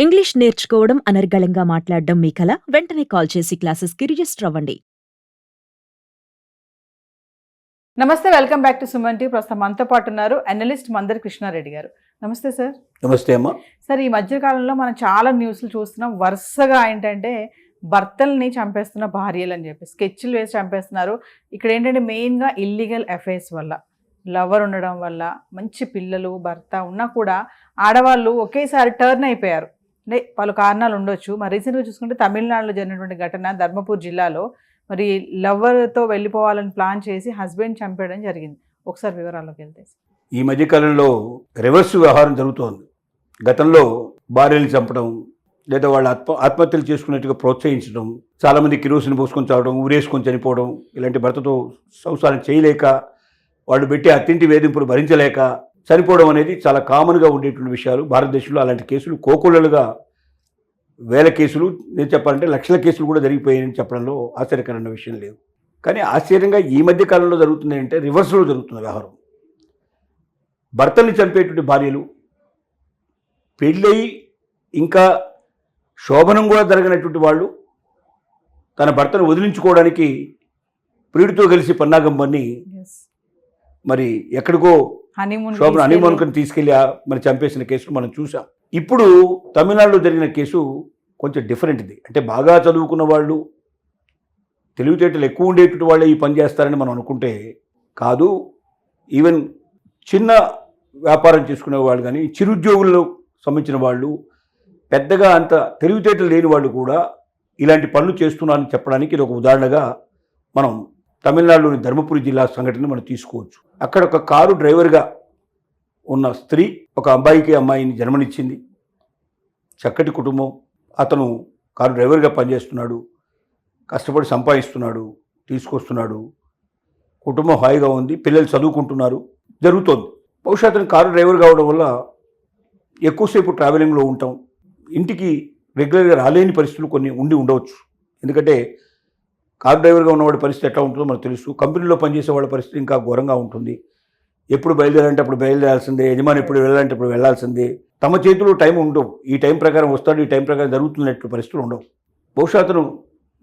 English నేర్చుకోవడం అనర్గళంగా మాట్లాడడం మీ కల? వెంటనే కాల్ చేసి క్లాసెస్‌కి రిజిస్టర్ అవ్వండి. నమస్తే, welcome back to Suman TV. ప్రస్తుతం మనతో పాటు ఉన్నారు అనలిస్ట్ మందరి కృష్ణారెడ్డి గారు. నమస్తే సార్. నమస్తే అమ్మా. సార్, ఈ మధ్య కాలంలో మనం చాలా న్యూస్లు చూస్తున్నాం. వరుసగా ఏంటంటే భర్తల్ని చంపేస్తున్న భార్యలు అని చెప్పి స్కెచ్లు వేసి చంపేస్తున్నారు. ఇక్కడ ఏంటంటే మెయిన్గా ఇల్లీగల్ అఫైర్స్ వల్ల, లవర్ ఉండడం వల్ల, మంచి పిల్లలు భర్త ఉన్నా కూడా ఆడవాళ్ళు ఒకేసారి టర్న్ అయిపోయారు. అంటే పలు కారణాలు ఉండొచ్చు. మరి రీసెంట్గా చూసుకుంటే తమిళనాడులో జరిగినటువంటి ఘటన, ధర్మపూర్ జిల్లాలో మరి లవర్తో వెళ్ళిపోవాలని ప్లాన్ చేసి హస్బెండ్ చంపేయడం జరిగింది. ఒకసారి వివరాల్లోకి వెళ్తే, ఈ మధ్యకాలంలో రివర్స్ వ్యవహారం జరుగుతోంది. గతంలో భార్యని చంపడం లేదా వాళ్ళు ఆత్మహత్యలు చేసుకున్నట్టుగా ప్రోత్సహించడం, చాలామంది కిరోసిన్ పోసుకొని చావడం, ఊరేసుకొని చనిపోవడం, ఇలాంటి భర్తతో సంసారం చేయలేక వాళ్ళు పెట్టే అత్తింటి వేధింపులు భరించలేక చనిపోవడం అనేది చాలా కామన్గా ఉండేటువంటి విషయాలు. భారతదేశంలో అలాంటి కేసులు కోకొల్లలుగా వేల కేసులు, నేను చెప్పాలంటే లక్షల కేసులు కూడా జరిగిపోయాయని చెప్పడంలో ఆశ్చర్యకరమైన విషయం లేదు. కానీ ఆశ్చర్యంగా ఈ మధ్య కాలంలో జరుగుతుంది అంటే రివర్స్లో జరుగుతుంది వ్యవహారం. భర్తల్ని చంపేటువంటి భార్యలు పెళ్ళయి ఇంకా శోభనం కూడా జరగనటువంటి వాళ్ళు తన భర్తను వదిలించుకోవడానికి ప్రియుడితో కలిసి పన్నాగం పన్ని మరి ఎక్కడికో శోభన హనీమూన్కి తీసుకెళ్ళి మరి చంపేసిన కేసులు మనం చూసాం. ఇప్పుడు తమిళనాడులో జరిగిన కేసు కొంచెం డిఫరెంట్. ఇది అంటే బాగా చదువుకున్న వాళ్ళు, తెలివితేటలు ఎక్కువ ఉండేటువంటి వాళ్ళే ఈ పని చేస్తారని మనం అనుకుంటే కాదు. ఈవెన్ చిన్న వ్యాపారం చేసుకునే వాళ్ళు కానీ, చిరుద్యోగుల్లో సంబంధించిన వాళ్ళు, పెద్దగా అంత తెలివితేటలు లేని వాళ్ళు కూడా ఇలాంటి పనులు చేస్తున్నారని చెప్పడానికి ఇది ఒక ఉదాహరణగా మనం తమిళనాడులోని ధర్మపురి జిల్లా సంఘటన మనం తీసుకోవచ్చు. అక్కడ ఒక కారు డ్రైవర్గా ఉన్న స్త్రీ ఒక అబ్బాయికి అమ్మాయిని జన్మనిచ్చింది. చక్కటి కుటుంబం. అతను కారు డ్రైవర్గా పనిచేస్తున్నాడు, కష్టపడి సంపాదిస్తున్నాడు, తీసుకొస్తున్నాడు, కుటుంబం హాయిగా ఉంది, పిల్లలు చదువుకుంటున్నారు, జరుగుతోంది. బహుశా అతను కారు డ్రైవర్ కావడం వల్ల ఎక్కువసేపు ట్రావెలింగ్లో ఉంటాం, ఇంటికి రెగ్యులర్గా రాలేని పరిస్థితులు కొన్ని ఉండవచ్చు. ఎందుకంటే కారు డ్రైవర్గా ఉన్నవాడి పరిస్థితి ఎట్లా ఉంటుందో మనకు తెలుసు. కంపెనీలో పనిచేసే వాళ్ళ పరిస్థితి ఇంకా ఘోరంగా ఉంటుంది. ఎప్పుడు బయలుదేరాలంటే అప్పుడు బయలుదేరాల్సిందే, యజమాని ఎప్పుడు వెళ్ళాలంటే ఇప్పుడు వెళ్ళాల్సిందే. తమ చేతిలో టైం ఉండవు. ఈ టైం ప్రకారం వస్తాడు, ఈ టైం ప్రకారం జరుగుతున్నట్టు పరిస్థితులు ఉండవు. బహుశా అతను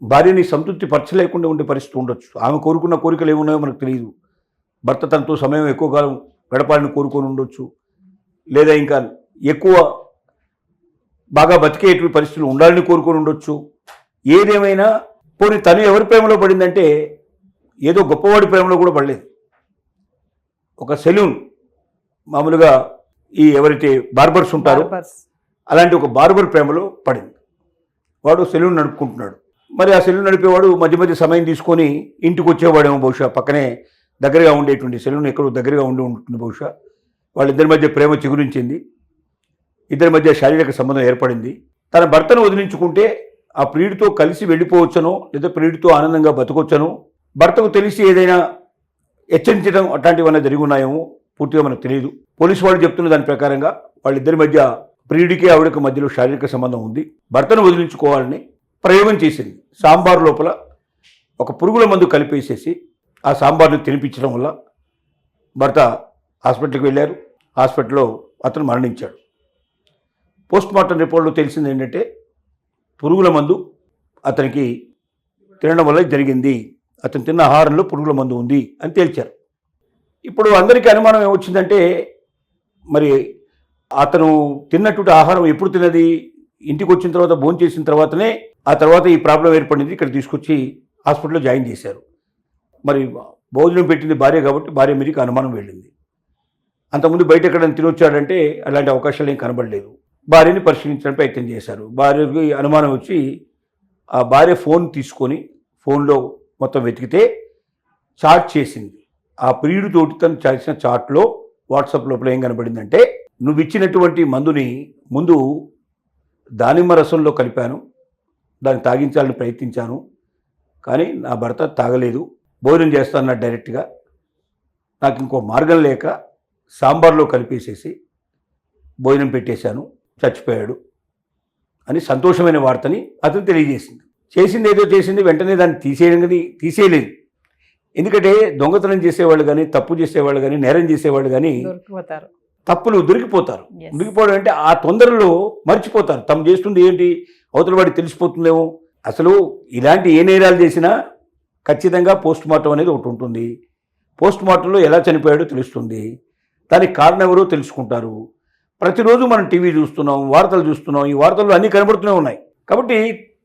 భార్యని సంతృప్తి పరచలేకుండా ఉండే పరిస్థితి ఉండొచ్చు. ఆమె కోరుకున్న కోరికలు ఏమున్నాయో మనకు తెలియదు. భర్త తనతో సమయం ఎక్కువ కాలం గడపాలని కోరుకొని ఉండొచ్చు, లేదా ఇంకా ఎక్కువ బాగా బతికేటువంటి పరిస్థితులు ఉండాలని కోరుకొని ఉండొచ్చు. ఏదేమైనా పోనీ తను ఎవరి ప్రేమలో పడిందంటే ఏదో గొప్పవాడి ప్రేమలో కూడా పడలేదు. ఒక సెలూన్, మామూలుగా ఈ ఎవరైతే బార్బర్స్ ఉంటారో అలాంటి ఒక బార్బర్ ప్రేమలో పడింది. వాడు సెలూన్ నడుపుకుంటున్నాడు. మరి ఆ సెలూన్ నడిపేవాడు మధ్య మధ్య సమయం తీసుకొని ఇంటికి వచ్చేవాడేమో. బహుశా పక్కనే దగ్గరగా ఉండేటువంటి సెలూన్ ఎక్కడో దగ్గరగా ఉంటుంది. బహుశా వాళ్ళిద్దరి మధ్య ప్రేమ చిగురించింది, ఇద్దరి మధ్య శారీరక సంబంధం ఏర్పడింది. తన భర్తను వదిలించుకుంటే ఆ ప్రియుడితో కలిసి వెళ్ళిపోవచ్చనో లేదా ప్రియుడితో ఆనందంగా బతకొచ్చనో, భర్తకు తెలిసి ఏదైనా హెచ్చరించడం అట్లాంటివన్నీ జరిగి ఉన్నాయేమో పూర్తిగా మనకు తెలియదు. పోలీసు వాళ్ళు చెప్తున్న దాని ప్రకారంగా వాళ్ళిద్దరి మధ్య, ప్రియుడికి ఆవిడకి మధ్యలో శారీరక సంబంధం ఉంది. భర్తను వదిలించుకోవాలని ప్రయోగం చేసింది. సాంబార్ లోపల ఒక పురుగుల మందు కలిపేసేసి ఆ సాంబార్ని తినిపించడం వల్ల భర్త హాస్పిటల్కి వెళ్ళారు. హాస్పిటల్లో అతను మరణించాడు. పోస్ట్ మార్టం రిపోర్ట్లో తెలిసింది ఏంటంటే పురుగుల మందు అతనికి తినడం వల్ల జరిగింది, అతను తిన్న ఆహారంలో పురుగుల మందు ఉంది అని తేల్చారు. ఇప్పుడు అందరికీ అనుమానం ఏమొచ్చిందంటే, మరి అతను తిన్నటువంటి ఆహారం ఎప్పుడు తిన్నది? ఇంటికి వచ్చిన తర్వాత భోజనం చేసిన తర్వాతనే ఆ తర్వాత ఈ ప్రాబ్లం ఏర్పడింది. ఇక్కడ తీసుకొచ్చి హాస్పిటల్లో జాయిన్ చేశారు. మరి భోజనం పెట్టింది భార్య కాబట్టి భార్య మీదకి అనుమానం వెళ్ళింది. అంతకుముందు బయట ఎక్కడైనా తినొచ్చాడంటే అలాంటి అవకాశాలు ఏం కనబడలేదు. భార్యని పరిశీలించడానికి ప్రయత్నం చేశారు. భార్యకి అనుమానం వచ్చి ఆ భార్య ఫోన్ తీసుకొని ఫోన్లో మొత్తం వెతికితే చాట్ చేసింది. ఆ ప్రియుడితోటి తను చేసిన చాట్లో వాట్సాప్ లోపల ఏం కనబడిందంటే, నువ్వు ఇచ్చినటువంటి మందుని ముందు దానిమ్మ రసంలో కలిపాను, దాన్ని తాగించాలని ప్రయత్నించాను, కానీ నా భర్త తాగలేదు, భోజనం చేస్తాను డైరెక్ట్గా, నాకు ఇంకో మార్గం లేక సాంబార్లో కలిపేసేసి భోజనం పెట్టేశాను, చచ్చిపోయాడు అని సంతోషమైన వార్తని అతను తెలియజేసింది. చేసింది ఏదో చేసింది, వెంటనే దాన్ని తీసేయలేదు. ఎందుకంటే దొంగతనం చేసేవాళ్ళు కానీ, తప్పు చేసేవాళ్ళు కానీ, నేరం చేసేవాళ్ళు కానీ తప్పులు దొరికిపోతారు. Yes. దొరికిపోవడం అంటే ఆ తొందరలో మర్చిపోతారు తమ చేస్తుంది ఏంటి, అవతల వాడికి తెలిసిపోతుందేమో. అసలు ఇలాంటి ఏ నేరాలు చేసినా ఖచ్చితంగా పోస్ట్ మార్టం అనేది ఒకటి ఉంటుంది. పోస్ట్ మార్టంలో ఎలా చనిపోయాడో తెలుస్తుంది, దానికి కారణం ఎవరో తెలుసుకుంటారు. ప్రతిరోజు మనం టీవీ చూస్తున్నాం, వార్తలు చూస్తున్నాం, ఈ వార్తల్లో అన్నీ కనబడుతూనే ఉన్నాయి. కాబట్టి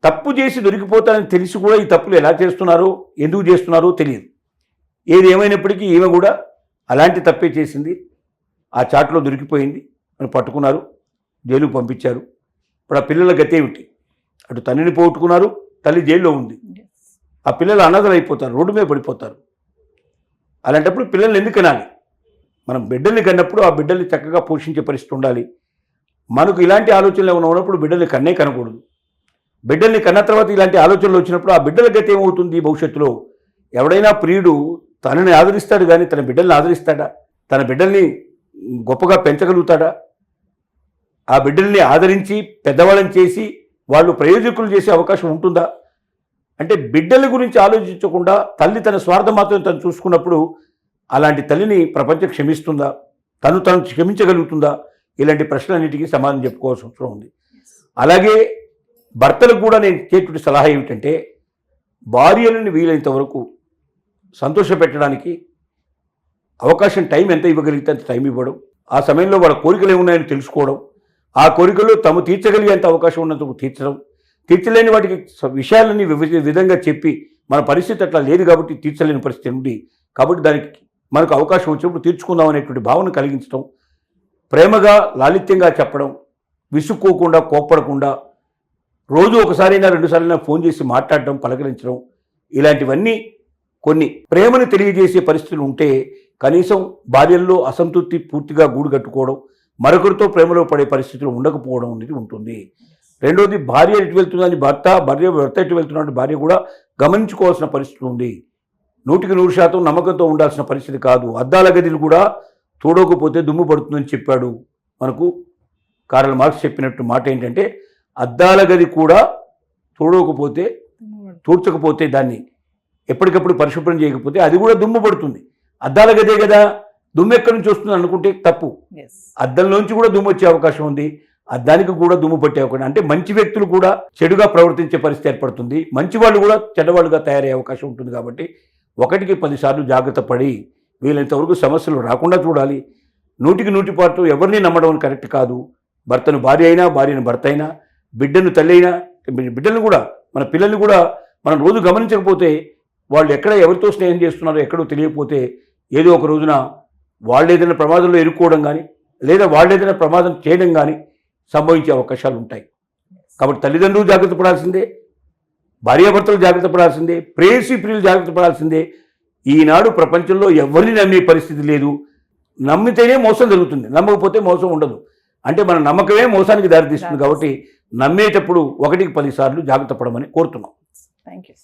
తప్పు చేసి దొరికిపోతారని తెలిసి కూడా ఈ తప్పులు ఎలా చేస్తున్నారో, ఎందుకు చేస్తున్నారో తెలియదు. ఏది ఏమైనప్పటికీ ఈమె కూడా అలాంటి తప్పే చేసింది. ఆ చాట్లో దొరికిపోయింది, అని పట్టుకున్నారు, జైలుకు పంపించారు. ఇప్పుడు ఆ పిల్లల గతి ఏమిటి? అటు తల్లిని పోగొట్టుకున్నారు, తల్లి జైల్లో ఉంది. ఆ పిల్లలు అనాథలు అయిపోతారు, రోడ్డు మీద పడిపోతారు. అలాంటప్పుడు పిల్లల్ని ఎందుకు కనాలి? మనం బిడ్డల్ని కన్నప్పుడు ఆ బిడ్డల్ని చక్కగా పోషించే పరిస్థితి ఉండాలి. మనకు ఇలాంటి ఆలోచనలు ఏమైనా ఉన్నప్పుడు బిడ్డల్ని కనకూడదు. బిడ్డల్ని కన్న తర్వాత ఇలాంటి ఆలోచనలు వచ్చినప్పుడు ఆ బిడ్డల గతి ఏమవుతుంది భవిష్యత్తులో? ఎవడైనా ప్రియుడు తనని ఆదరిస్తాడు కానీ తన బిడ్డల్ని ఆదరిస్తాడా? తన బిడ్డల్ని గొప్పగా పెంచగలుగుతాడా? ఆ బిడ్డల్ని ఆదరించి పెద్దవాళ్ళని చేసి వాళ్ళు ప్రయోజకులు చేసే అవకాశం ఉంటుందా? అంటే బిడ్డల గురించి ఆలోచించకుండా తల్లి తన స్వార్థం మాత్రం తను చూసుకున్నప్పుడు అలాంటి తల్లిని ప్రపంచం క్షమిస్తుందా? తను క్షమించగలుగుతుందా? ఇలాంటి ప్రశ్నలన్నిటికీ సమాధానం చెప్పుకోవాల్సిన అవసరం ఉంది. అలాగే భర్తలకు కూడా నేను ఇచ్చేటువంటి సలహా ఏమిటంటే, భార్యలను వీలైనంత వరకు సంతోషపెట్టడానికి అవకాశం టైం ఎంత ఇవ్వగలిగితే అంత టైం ఇవ్వడం, ఆ సమయంలో వాళ్ళ కోరికలు ఏమున్నాయని తెలుసుకోవడం, ఆ కోరికలు తాము తీర్చగలిగేంత అవకాశం ఉన్నందుకు తీర్చడం, తీర్చలేని వాటికి విషయాలన్నీ విధంగా చెప్పి మన పరిస్థితి అట్లా లేదు కాబట్టి తీర్చలేని పరిస్థితి ఉంది కాబట్టి దానికి మనకు అవకాశం వచ్చినప్పుడు తీర్చుకుందాం అనేటువంటి భావన కలిగించడం, ప్రేమగా లాలిత్యంగా చెప్పడం, విసుక్కోకుండా కోప్పడకుండా రోజు ఒకసారైనా రెండుసార్లైనా ఫోన్ చేసి మాట్లాడడం, పలకరించడం, ఇలాంటివన్నీ కొన్ని ప్రేమను తెలియజేసే పరిస్థితులు ఉంటే కనీసం భార్యల్లో అసంతృప్తి పూర్తిగా గూడు కట్టుకోవడం, మరొకరితో ప్రేమలో పడే పరిస్థితులు ఉండకపోవడం అనేది ఉంటుంది. రెండోది, భార్య ఎటు వెళ్తుందని భర్త ఎటు వెళ్తున్నట్టు భార్య కూడా గమనించుకోవాల్సిన పరిస్థితి ఉంది. 100% నమ్మకంతో ఉండాల్సిన పరిస్థితి కాదు. అద్దాల గదిని కూడా చూడకపోతే దుమ్ము పడుతుందని చెప్పాడు మనకు కార్ల్ మార్క్స్. చెప్పినట్టు మాట ఏంటంటే, అద్దాల గది కూడా తూర్చకపోతే దాన్ని ఎప్పటికప్పుడు పరిశుభ్రం చేయకపోతే అది కూడా దుమ్ము పడుతుంది. అద్దాల గదే కదా, దుమ్ము ఎక్కడి నుంచి వస్తుంది అనుకుంటే తప్పు. అద్దంలోంచి కూడా దుమ్ము వచ్చే అవకాశం ఉంది, అద్దానికి కూడా దుమ్ము పట్టే అవకాశం. అంటే మంచి వ్యక్తులు కూడా చెడుగా ప్రవర్తించే పరిస్థితి ఏర్పడుతుంది, మంచి వాళ్ళు కూడా చెడ్డవాళ్ళుగా తయారయ్యే అవకాశం ఉంటుంది. కాబట్టి 1కి 10 సార్లు జాగ్రత్త పడి వీలైనంతవరకు సమస్యలు రాకుండా చూడాలి. 100% ఎవరిని నమ్మడం కరెక్ట్ కాదు. భర్తను భార్య అయినా, భార్యను భర్త అయినా, బిడ్డను తల్లి అయినా, బిడ్డలను కూడా మన పిల్లల్ని కూడా మనం రోజు గమనించకపోతే, వాళ్ళు ఎక్కడ ఎవరితో స్నేహం చేస్తున్నారో ఎక్కడో తెలియకపోతే ఏదో ఒక రోజున వాళ్ళు ఏదైనా ప్రమాదంలో ఇరుక్కోవడం కానీ లేదా వాళ్ళు ఏదైనా ప్రమాదం చేయడం కానీ సంభవించే అవకాశాలు ఉంటాయి. కాబట్టి తల్లిదండ్రులు జాగ్రత్త పడాల్సిందే, భార్యాభర్తలు జాగ్రత్త పడాల్సిందే, ప్రేయసి ప్రియులు జాగ్రత్త పడాల్సిందే. ఈనాడు ప్రపంచంలో ఎవరిని నమ్మే పరిస్థితి లేదు. నమ్మితేనే మోసం జరుగుతుంది, నమ్మకపోతే మోసం ఉండదు. అంటే మన నమ్మకమే మోసానికి దారితీస్తుంది. కాబట్టి నమ్మేటప్పుడు 1కి 10 సార్లు జాగ్రత్త పడమని కోరుతున్నాం. Thank you.